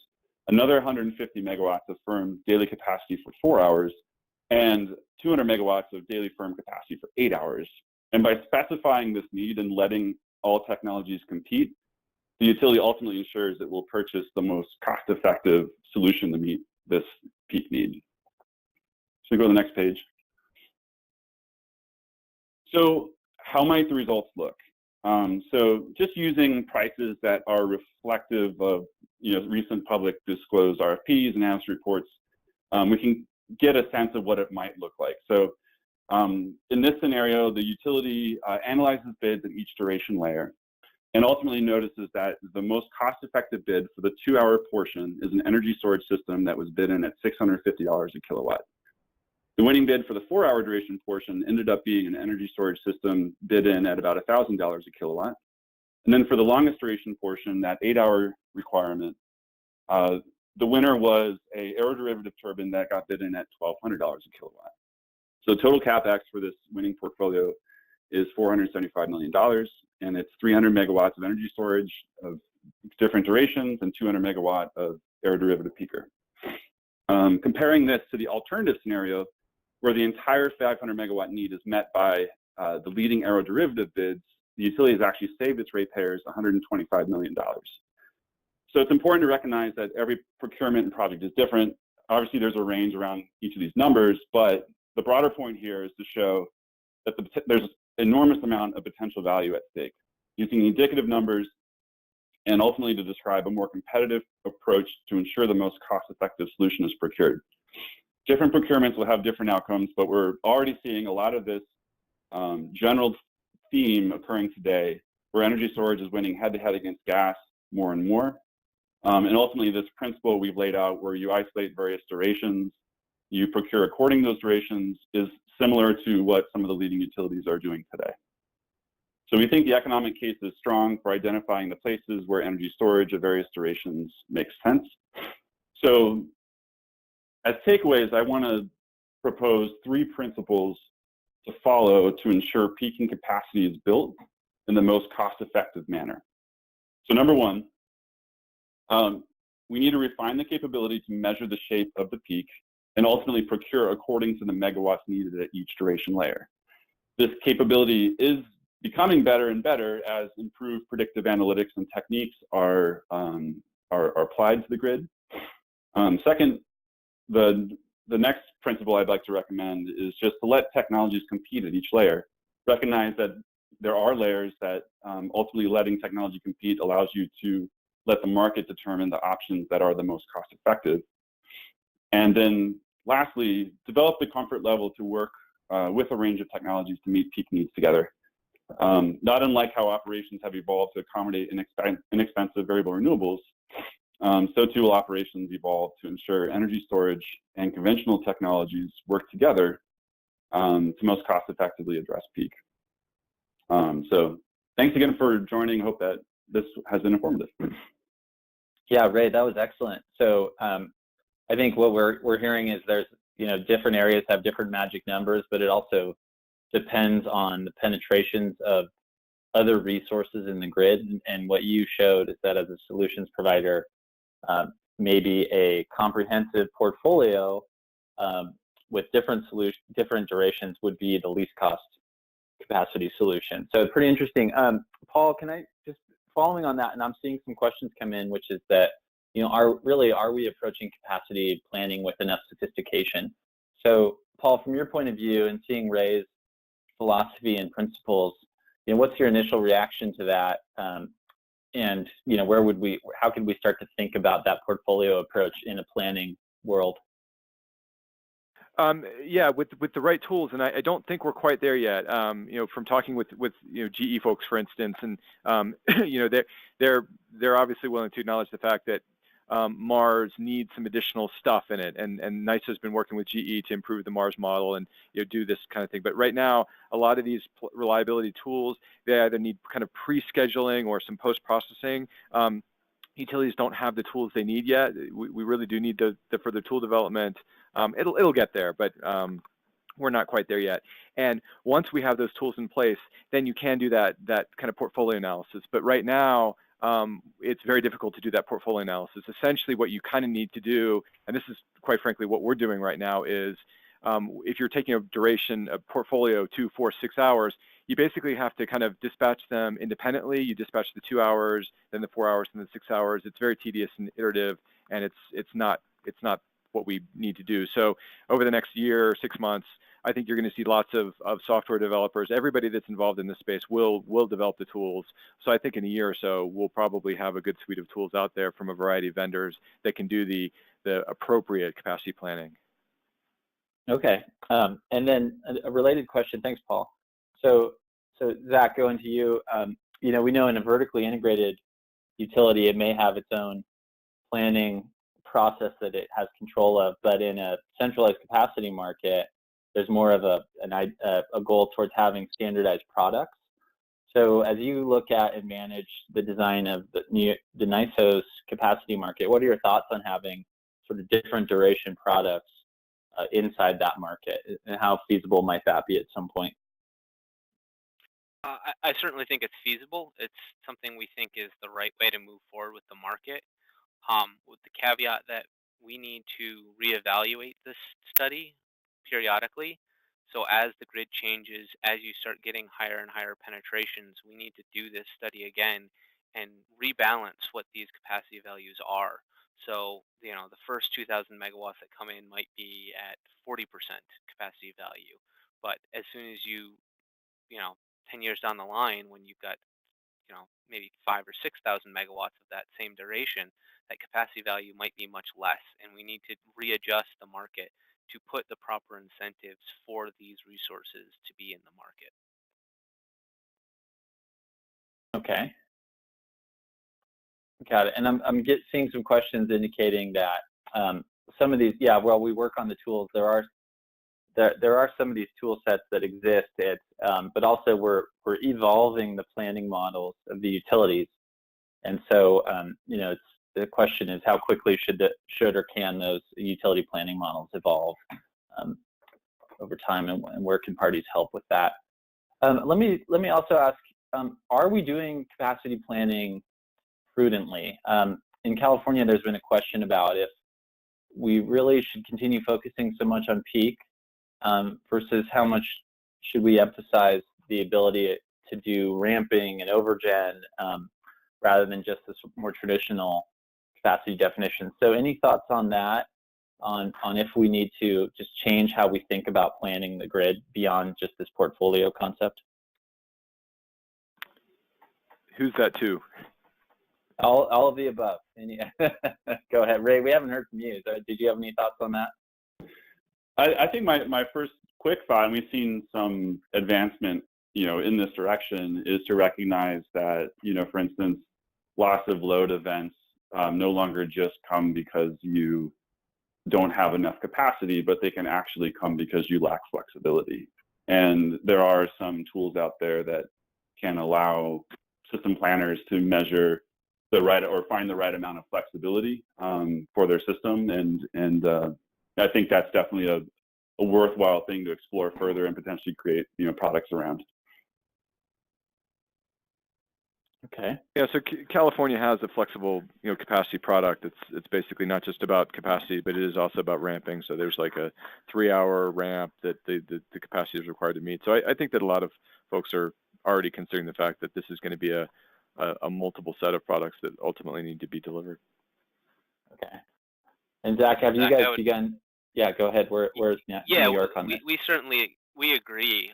another 150 megawatts of firm daily capacity for 4 hours, and 200 megawatts of daily firm capacity for 8 hours. And by specifying this need and letting all technologies compete, the utility ultimately ensures it will purchase the most cost-effective solution to meet this peak need. So we go to the next page. So how might the results look? So just using prices that are reflective of recent public disclosed RFPs and analyst reports, we can get a sense of what it might look like. So in this scenario, the utility analyzes bids at each duration layer and ultimately notices that the most cost-effective bid for the 2-hour portion is an energy storage system that was bid in at $650 a kilowatt. The winning bid for the 4-hour duration portion ended up being an energy storage system bid in at about $1,000 a kilowatt. And then for the longest duration portion, that 8-hour requirement, the winner was an aeroderivative turbine that got bid in at $1,200 a kilowatt. So total CapEx for this winning portfolio is $475 million, and it's 300 megawatts of energy storage of different durations and 200 megawatt of aeroderivative peaker. Comparing this to the alternative scenario, where the entire 500 megawatt need is met by the leading aeroderivative bids, the utility has actually saved its ratepayers $125 million. So it's important to recognize that every procurement and project is different. Obviously, there's a range around each of these numbers, but the broader point here is to show that there's enormous amount of potential value at stake. Using indicative numbers, and ultimately to describe a more competitive approach to ensure the most cost-effective solution is procured. Different procurements will have different outcomes, but we're already seeing a lot of this general theme occurring today, where energy storage is winning head-to-head against gas more and more. And ultimately, this principle we've laid out where you isolate various durations, you procure according to those durations, is similar to what some of the leading utilities are doing today. So we think the economic case is strong for identifying the places where energy storage of various durations makes sense. So as takeaways, I want to propose 3 principles to follow to ensure peaking capacity is built in the most cost-effective manner. So number 1, we need to refine the capability to measure the shape of the peak and ultimately procure according to the megawatts needed at each duration layer. This capability is becoming better and better as improved predictive analytics and techniques are applied to the grid. Second, the next principle I'd like to recommend is just to let technologies compete at each layer. Recognize that there are layers that ultimately letting technology compete allows you to let the market determine the options that are the most cost effective. And then lastly, develop the comfort level to work with a range of technologies to meet peak needs together. Not unlike how operations have evolved to accommodate inexpensive variable renewables, so too will operations evolve to ensure energy storage and conventional technologies work together to most cost effectively address peak. So thanks again for joining. Hope that this has been informative. Yeah, Ray, that was excellent. So I think what we're hearing is there's, different areas have different magic numbers, but it also depends on the penetrations of other resources in the grid. And what you showed is that as a solutions provider, maybe a comprehensive portfolio with different durations would be the least cost capacity solution. So pretty interesting. Paul, can I just, following on that, and I'm seeing some questions come in, which is that, are we approaching capacity planning with enough sophistication? So Paul, from your point of view and seeing Ray's philosophy and principles, what's your initial reaction to that? And how can we start to think about that portfolio approach in a planning world? Yeah, with the right tools, and I don't think we're quite there yet. From talking with GE folks, for instance, and they're obviously willing to acknowledge the fact that Mars needs some additional stuff in it, and NYSERDA's been working with GE to improve the Mars model and do this kind of thing. But right now, a lot of these reliability tools, they either need kind of pre-scheduling or some post-processing. Utilities don't have the tools they need yet. We really do need the further tool development. It'll get there, but we're not quite there yet. And once we have those tools in place, then you can do that kind of portfolio analysis. But right now, it's very difficult to do that portfolio analysis. Essentially, what you kind of need to do, and this is quite frankly what we're doing right now, is if you're taking a duration, a portfolio 2, 4, 6 hours, you basically have to kind of dispatch them independently. You dispatch the 2 hours, then the 4 hours, and the 6 hours. It's very tedious and iterative, and it's not what we need to do. So over the next year, 6 months, I think you're going to see lots of software developers. Everybody that's involved in this space will develop the tools. So I think in a year or so, we'll probably have a good suite of tools out there from a variety of vendors that can do the appropriate capacity planning. Okay, and then a related question. Thanks, Paul. So Zach, going to you. We know in a vertically integrated utility, it may have its own planning process that it has control of, but in a centralized capacity market, there's more of a goal towards having standardized products. So as you look at and manage the design of the NYSERDA's capacity market, what are your thoughts on having sort of different duration products inside that market, and how feasible might that be at some point? I certainly think it's feasible. It's something we think is the right way to move forward with the market, with the caveat that we need to reevaluate this study periodically. So as the grid changes, as you start getting higher and higher penetrations, we need to do this study again and rebalance what these capacity values are. So, the first 2,000 megawatts that come in might be at 40% capacity value. But as soon as 10 years down the line, when you've got, maybe 5,000 or 6,000 megawatts of that same duration, that capacity value might be much less, and we need to readjust the market to put the proper incentives for these resources to be in the market. Okay. Got it. And I'm seeing some questions indicating that some of these, while we work on the tools, there are some of these tool sets that exist, but also we're evolving the planning models of the utilities. And so, the question is how quickly should or can those utility planning models evolve over time, and where can parties help with that? Let me also ask, are we doing capacity planning prudently? In California, there's been a question about if we really should continue focusing so much on peak versus how much should we emphasize the ability to do ramping and overgen rather than just this more traditional capacity definition. So any thoughts on that, on if we need to just change how we think about planning the grid beyond just this portfolio concept? Who's that to? All of the above. Go ahead, Ray. We haven't heard from you. So did you have any thoughts on that? I think my first quick thought, and we've seen some advancement, in this direction, is to recognize that, for instance, loss of load events no longer just come because you don't have enough capacity, but they can actually come because you lack flexibility. And there are some tools out there that can allow system planners to measure the right or find the right amount of flexibility for their system, and I think that's definitely a worthwhile thing to explore further and potentially create products around. Okay. Yeah, so California has a flexible capacity product. It's basically not just about capacity, but it is also about ramping. So there's like a 3-hour ramp that the capacity is required to meet. So I think that a lot of folks are already considering the fact that this is going to be a multiple set of products that ultimately need to be delivered. Okay. And Zach, have you guys begun? Yeah, go ahead. Where's New York on this? We certainly agree,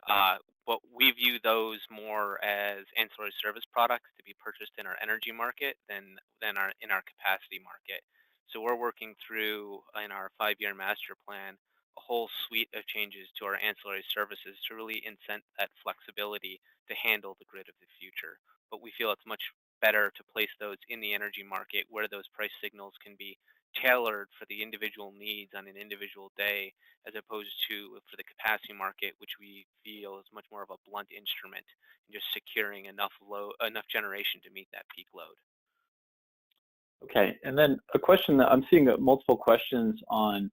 but we view those more as ancillary service products to be purchased in our energy market than in our capacity market. So we're working through in our 5-year master plan a whole suite of changes to our ancillary services to really incent that flexibility to handle the grid of the future. But we feel it's much better to place those in the energy market where those price signals can be tailored for the individual needs on an individual day, as opposed to for the capacity market, which we feel is much more of a blunt instrument in just securing enough generation to meet that peak load. Okay, and then a question that I'm seeing multiple questions on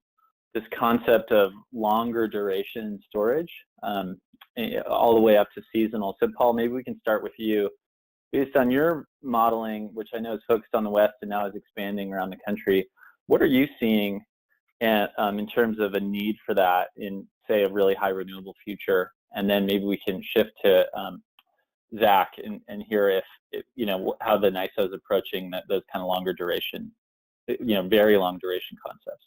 this concept of longer duration storage, all the way up to seasonal. So Paul, maybe we can start with you. Based on your modeling, which I know is focused on the West and now is expanding around the country, what are you seeing in terms of a need for that in, say, a really high renewable future? And then maybe we can shift to Zach and hear if how the NISO is approaching those kind of longer duration, very long duration concepts.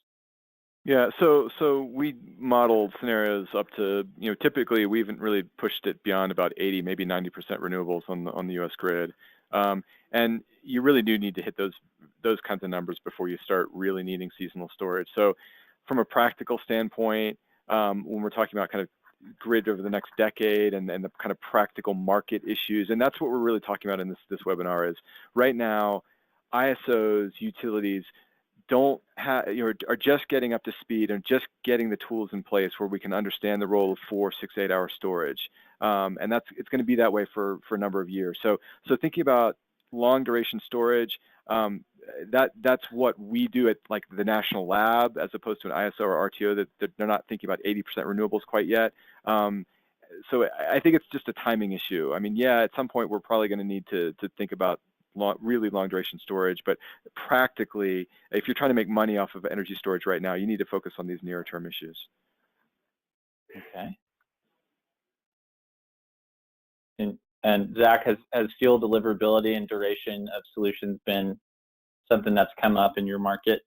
Yeah, so we modeled scenarios up to, typically we haven't really pushed it beyond about 80, maybe 90% renewables on the U.S. grid. And you really do need to hit those kinds of numbers before you start really needing seasonal storage. So from a practical standpoint, when we're talking about kind of grid over the next decade and the kind of practical market issues, and that's what we're really talking about in this webinar, is right now ISOs, utilities, are just getting up to speed and just getting the tools in place where we can understand the role of 4, 6, 8-hour storage, and it's going to be that way for a number of years. So thinking about long duration storage, that's what we do at like the national lab, as opposed to an ISO or RTO that they're not thinking about 80% renewables quite yet. So I think it's just a timing issue. I mean, yeah, at some point we're probably going to need to think about really long duration storage, but practically, if you're trying to make money off of energy storage right now, you need to focus on these nearer term issues. Okay. And Zach, has fuel deliverability and duration of solutions been something that's come up in your market?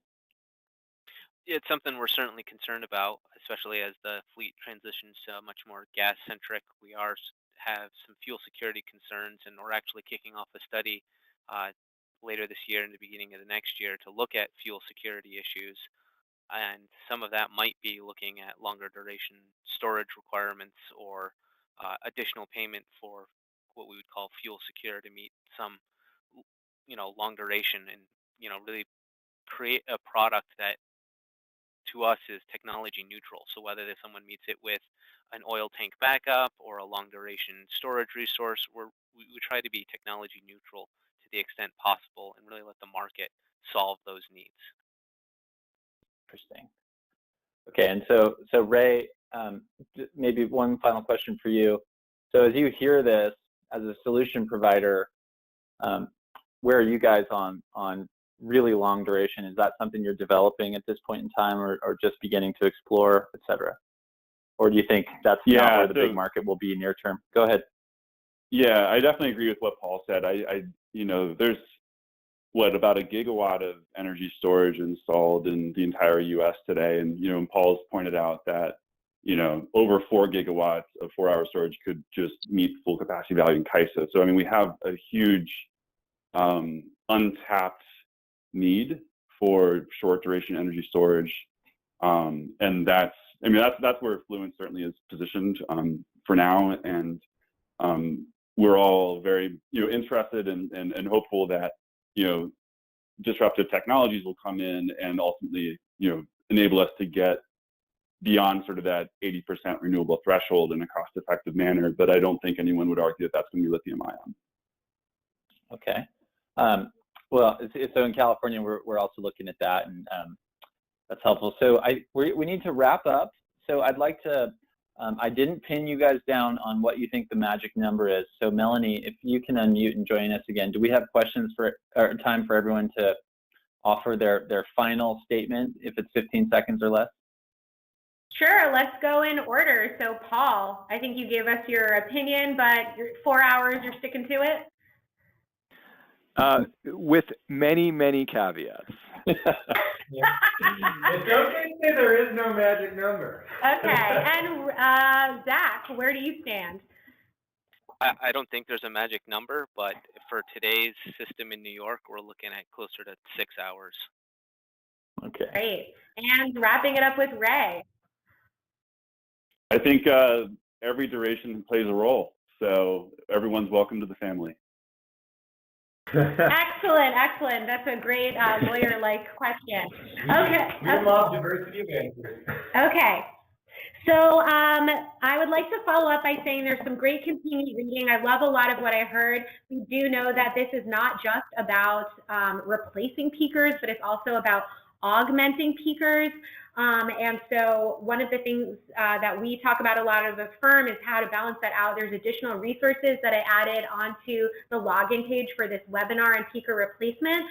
It's something we're certainly concerned about, especially as the fleet transitions to much more gas-centric. We are have some fuel security concerns, and we're actually kicking off a study later this year and the beginning of the next year to look at fuel security issues. And some of that might be looking at longer duration storage requirements or additional payment for what we would call fuel secure to meet some, long duration, and really create a product that to us is technology neutral. So whether someone meets it with an oil tank backup or a long duration storage resource, we try to be technology neutral to the extent possible and really let the market solve those needs. Interesting. Okay, and so Ray, maybe one final question for you. So as you hear this as a solution provider, where are you guys on really long duration? Is that something you're developing at this point in time, or just beginning to explore, et cetera? Or do you think that's not where the big market will be near term? Go ahead. Yeah, I definitely agree with what Paul said. There's about a gigawatt of energy storage installed in the entire U.S. today, and Paul's pointed out that over 4 gigawatts of 4-hour storage could just meet full capacity value in CAISO. So we have a huge untapped need for short duration energy storage, and that's where Fluence certainly is positioned for now, and we're all very interested and hopeful that disruptive technologies will come in and ultimately enable us to get beyond sort of that 80% renewable threshold in a cost-effective manner. But I don't think anyone would argue that that's going to be lithium ion. Okay. Well, so in California, we're also looking at that, and that's helpful. So we need to wrap up. So I'd like to, I didn't pin you guys down on what you think the magic number is. So Melanie, if you can unmute and join us again. Do we have questions or time for everyone to offer their final statement, if it's 15 seconds or less? Sure, let's go in order. So Paul, I think you gave us your opinion, but 4 hours, you're sticking to it? With many, many caveats. It's okay to say there is no magic number. Okay, and Zach, where do you stand? I don't think there's a magic number, but for today's system in New York, we're looking at closer to 6 hours. Okay. Great. And wrapping it up with Ray. I think every duration plays a role, so everyone's welcome to the family. Excellent, excellent. That's a great lawyer-like question. Okay. We love diversity of answers. Okay. So I would like to follow up by saying there's some great continued reading. I love a lot of what I heard. We do know that this is not just about replacing peakers, but it's also about augmenting peakers. And so one of the things that we talk about a lot as a firm is how to balance that out. There's additional resources that I added onto the login page for this webinar on peaker replacement.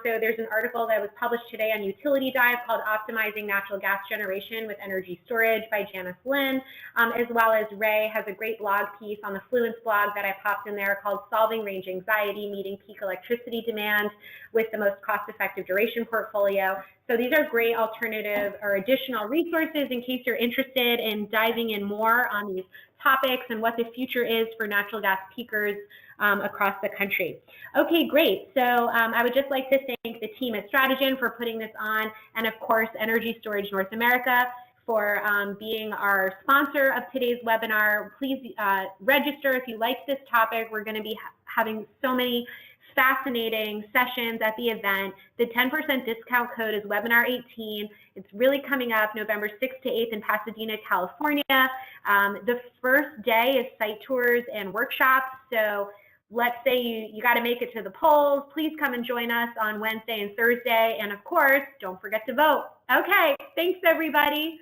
So there's an article that was published today on Utility Dive called Optimizing Natural Gas Generation with Energy Storage by Janice Lynn, as well as Ray has a great blog piece on the Fluence blog that I popped in there called Solving Range Anxiety, Meeting Peak Electricity Demand with the Most Cost-Effective Duration Portfolio. So these are great alternative or additional resources in case you're interested in diving in more on these topics and what the future is for natural gas peakers across the country. Okay, great. So I would just like to thank the team at Stratagen for putting this on, and of course, Energy Storage North America for being our sponsor of today's webinar. Please register if you like this topic. We're going to be having so many fascinating sessions at the event. The 10% discount code is webinar 18. It's really coming up November 6th to 8th in Pasadena, California. The first day is site tours and workshops. So let's say you got to make it to the polls. Please come and join us on Wednesday and Thursday. And of course, don't forget to vote. Okay, thanks everybody.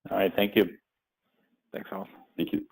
All right, thank you. Thanks all. Thank you.